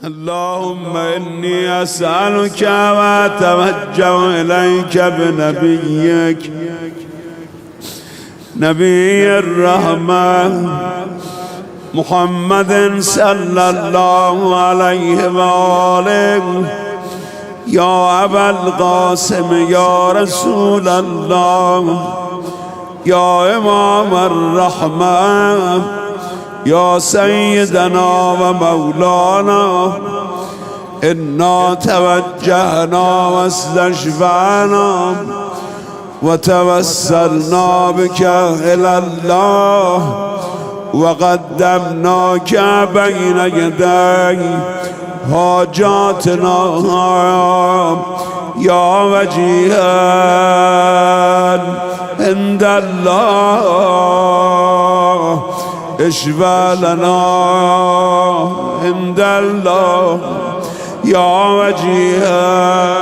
اللهم إني أسألك وأتوجه إليك بنبيك نبي الرحمة محمد صلى الله عليه وآله يا أبا القاسم يا رسول الله يا إمام الرحمة يا سيدنا ومولانا إنا توجهنا واستشفعنا وتوسلنا بك إلى الله وقدمناك بين يدي حاجاتنا يا وجيها عند الله اشفى لنا عند الله يا وجيها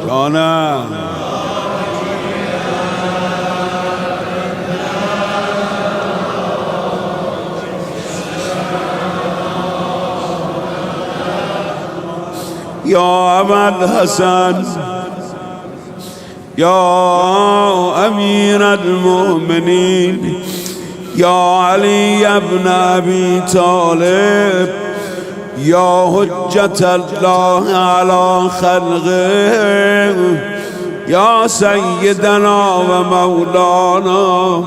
جانا يا أبا الحسن يا أمير المؤمنين يا علي بن أبي طالب يا حجة الله على خلقه يا سيدنا ومولانا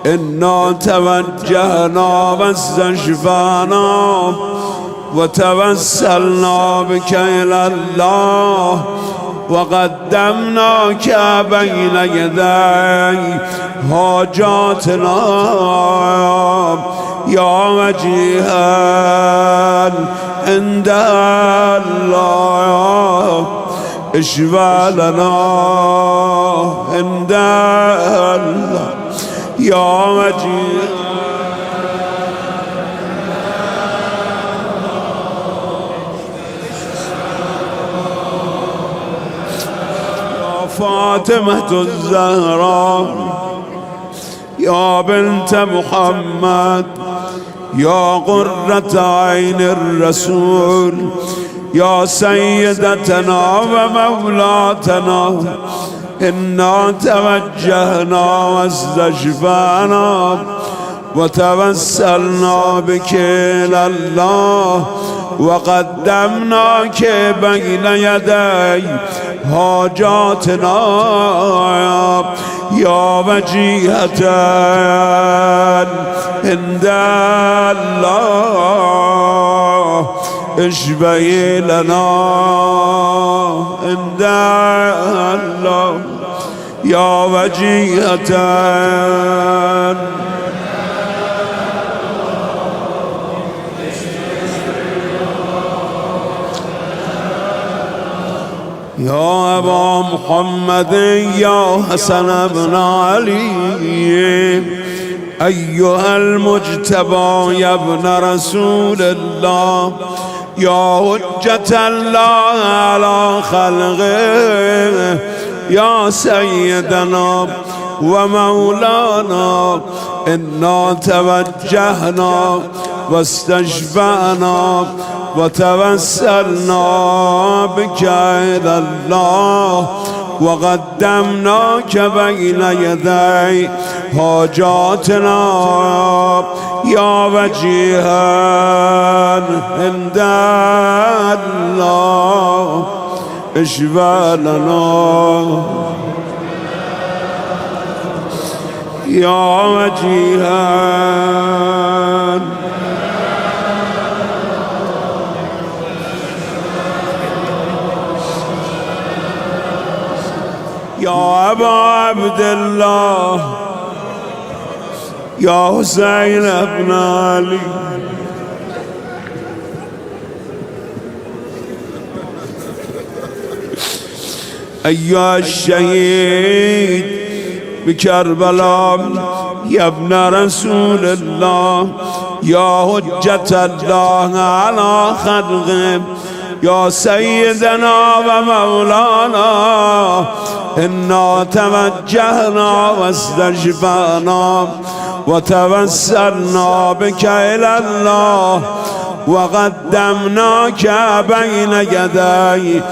إنا توجهنا واستشفعنا وتوسلنا بك إلى الله وقدمناك بين يدي حاجاتنا يا وجيها عند الله اشفى لنا عند الله يا وجيها فاطمة الزهراء يا بنت محمد يا قرة عين الرسول يا سيدتنا ومولاتنا إنا توجهنا واستشفعنا وتوسلنا بك إلى الله وقدمناك بين يدي حاجاتنا يا وجيهة عند الله اشفعي لنا عند الله يا وجيهة يا أبا محمد يا حسن بن علي أيها المجتبى يا ابن رسول الله يا حجة الله على خلقه يا سيدنا ومولانا إنا توجهنا واستشفعنا وتوسلنا بك إلى الله وقدمناك بين يدي حاجاتنا يا وجيها عند الله اشفى لنا يا وجيها يا أبا عبد الله يا حسين بن علي أيها الشهيد بكربلاء يا ابن رسول الله يا حجة الله على خلقه يا سيدنا ومولانا إنا توجهنا واستشفعنا وتوسلنا بك إلى الله وقدمناك بين يدي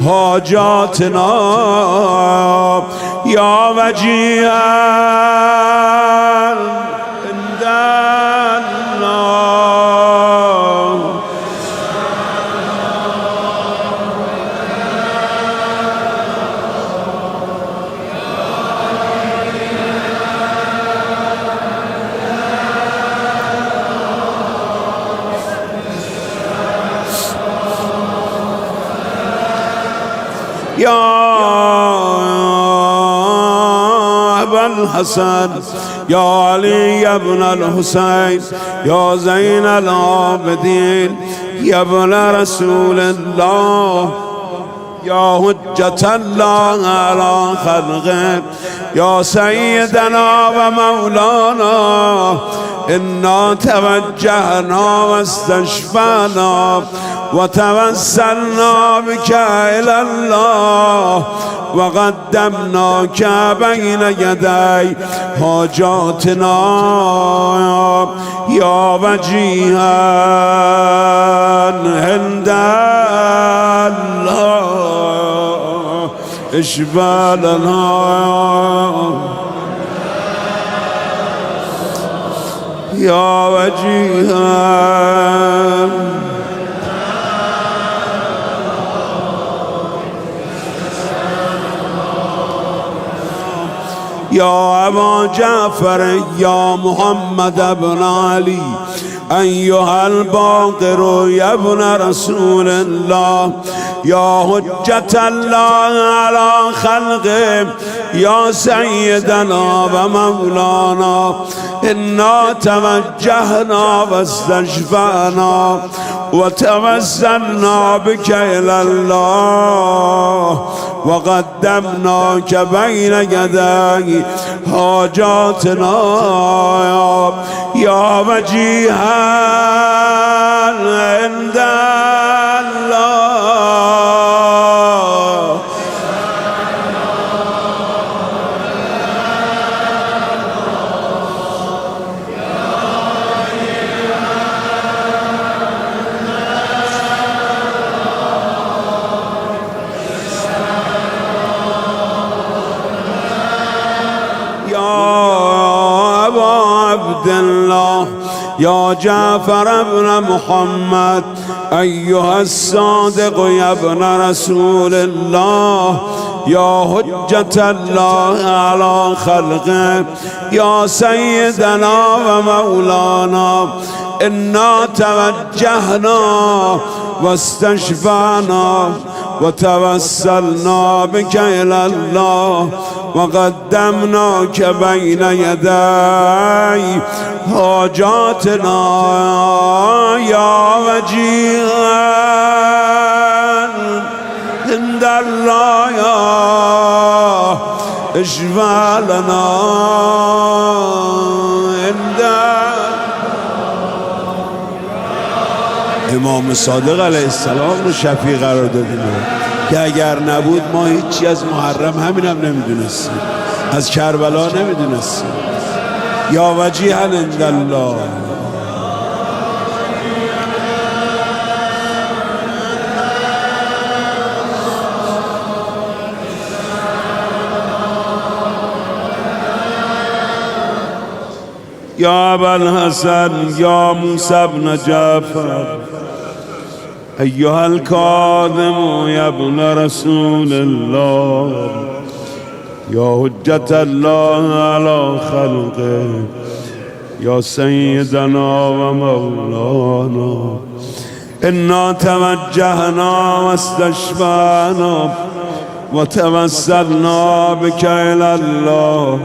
حاجاتنا يا وجيها عند الله. يا أبا الحسن يا علي ابن الحسين يا زين العابدين يا ابن رسول الله يا حجة الله على خلقه يا سيدنا ومولانا إنا توجهنا واستشفعنا وتوسلنا بك إلى الله وقدمناك بين يدي حاجاتنا يا وجيها عند الله اشفع لنا يا وجيها يا أبا جعفر يا محمد بن علي أيها الباقر يا ابن رسول الله يا حجة الله على خلقه يا سيدنا ومولانا إنا توجهنا واستشفعنا وتوسلنا بك إلى الله وقدمناك بين يدي حاجاتنا يا وجيها عند الله. عبد الله يا جعفر ابن محمد أيها الصادق يا ابن رسول الله يا حجة الله على خلقه يا سيدنا ومولانا إنا توجهنا واستشفعنا وتوسلنا بك إلى الله وقدمناك بين يدي حاجاتنا يا وجيها عند الله يا اشفع لنا عند امام صادق علیه السلام رو شفیع قرار دادیم که اگر نبود ما هیچی از محرم همینم نمیدونستیم، از کربلا نمیدونستیم. یا وجیها عند الله يا أبا الحسن يا موسى بن جعفر أيها الكاظم يا ابن رسول الله يا حجة الله على خلقه يا سيدنا ومولانا إنا توجهنا واستشفعنا وتوسلنا بك إلى الله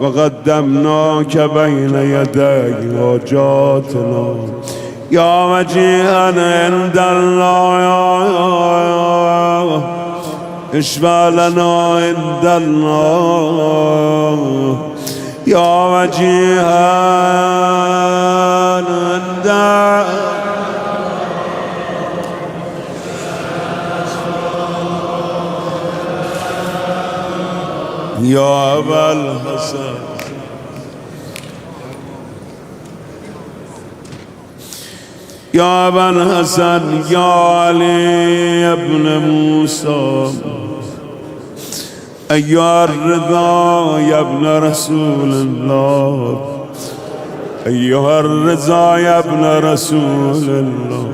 وقدمناك بين يدي حاجاتنا يا وجيها عند الله اشفع لنا عند الله يا وجيها عند يا أبا الحسن يا أبا الحسن يا علي يا ابن موسى أيها الرضا يا ابن رسول الله أيها الرضا يا ابن رسول الله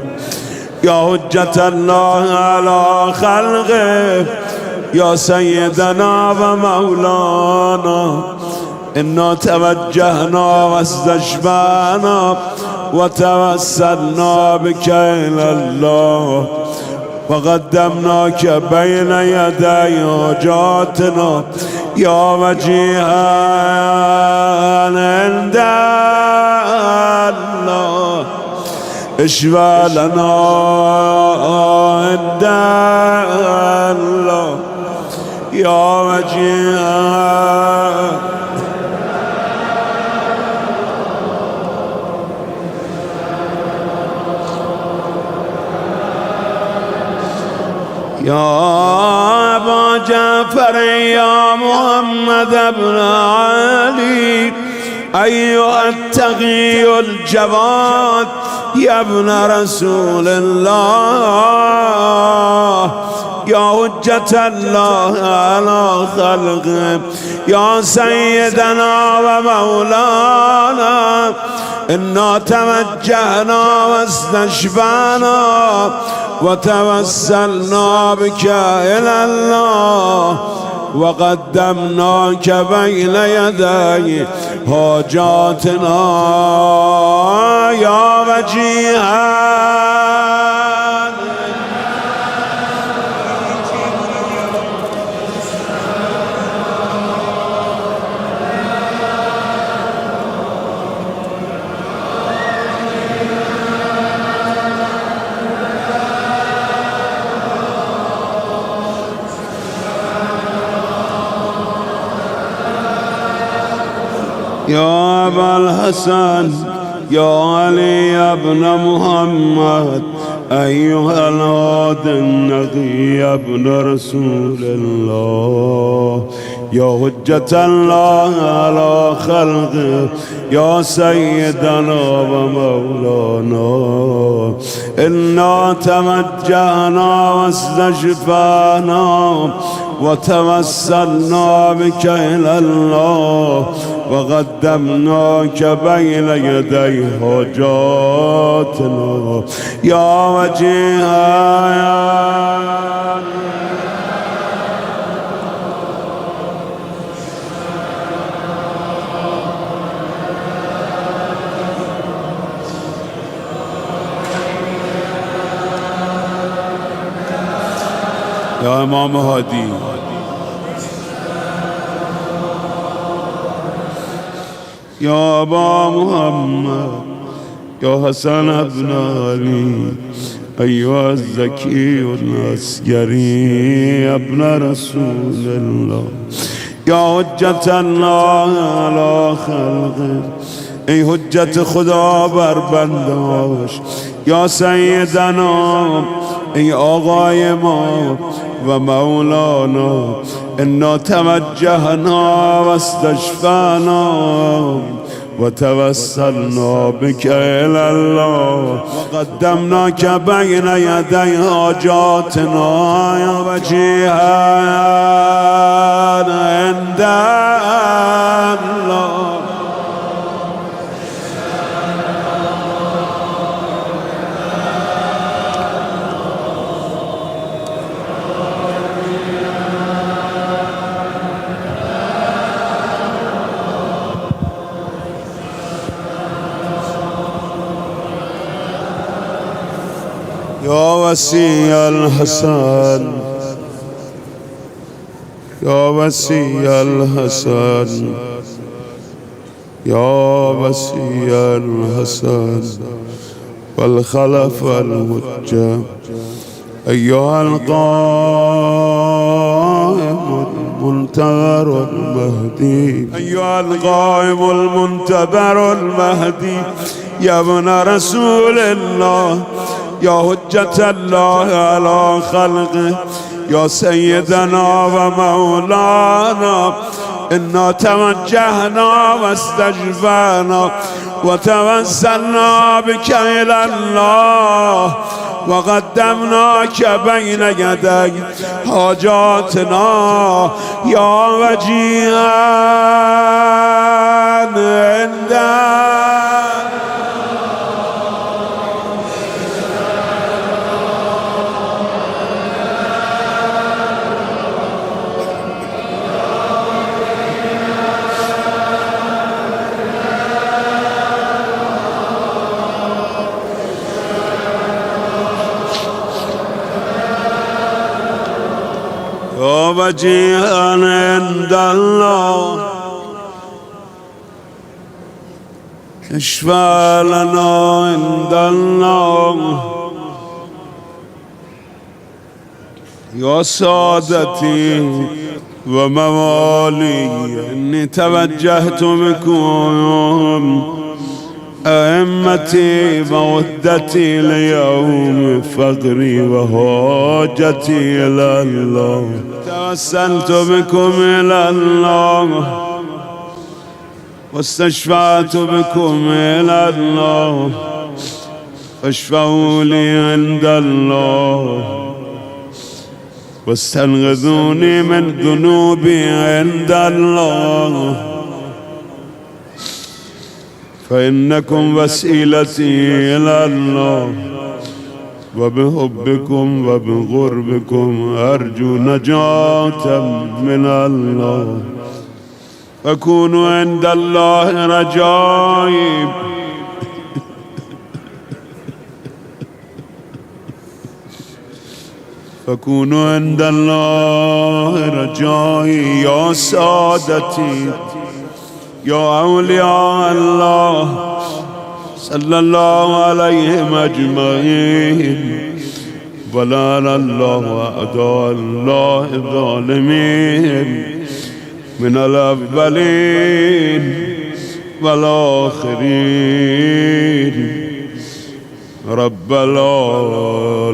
يا حجة الله على خلقه يا سيدنا ومولانا إنا توجهنا واستشفعنا وتوسلنا بك إلى الله وقدمناك بين يدي حاجاتنا يا وجيها عند الله اشفع لنا عند الله يا وجيها يا أبا جعفر يا محمد بن علي أيها التقي الجواد يا ابن رسول الله يا حجة الله على خلقه يا سيدنا ومولانا إنا توجهنا واستشفعنا وتوسلنا بك إلى الله وقدمناك بين يدي حاجاتنا يا وجيها يا أبا الحسن يا علي يا ابن محمد أيها الهادي النقي يا ابن رسول الله يا حجة الله على خلقه يا سيدنا ومولانا إنا توجهنا واستشفعنا وتوسلنا بك إلى الله وقدمناك بين يدي حاجاتنا يا وجيها يا إمام هادي يا أبا محمد يا حسن بن علي أيها الزكي العسكري يا ابن رسول الله يا حجة الله على خلقه ای حجت خدا بر بنداش یا سیدنا ای آقای ما و مولانا انا توجهنا واستشفعنا وتوسلنا بك إلى الله وقدمناك بين يدي حاجاتنا يا وجيها عند الله يا وسي الحسن يا وسي الحسن يا وسي الحسن والخلف الحجة أيها القائم المنتظر المهدي أيها القائم المنتظر المهدي يا ابن رسول الله يا حجة الله على خلقه يا سيدنا ومولانا إنا توجهنا واستجبنا وتوسلنا بك إلى الله وقدمناك بين يدي حاجاتنا يا وجيها عندك. وجيها عند الله اشفع لنا عند الله يا سادتي وموالي إني توجهت بكم أئمتي مودتي ليوم فقري وحاجتي إلى الله توسلت بكم إلى الله واستشفعت بكم إلى الله فاشفعوا لي عند الله واستنقذوني من ذنوبي عند الله فإنكم وسيلتي إلى الله وبحبكم وبقربكم أرجو نجاة من الله فكونوا عند الله رجائي فكونوا عند الله رجائي يا سادتي يا أولياء الله صلى الله عليهم أجمعين ولعن الله أعداء الله الظالمين من الأولين والآخرين رب العالمين.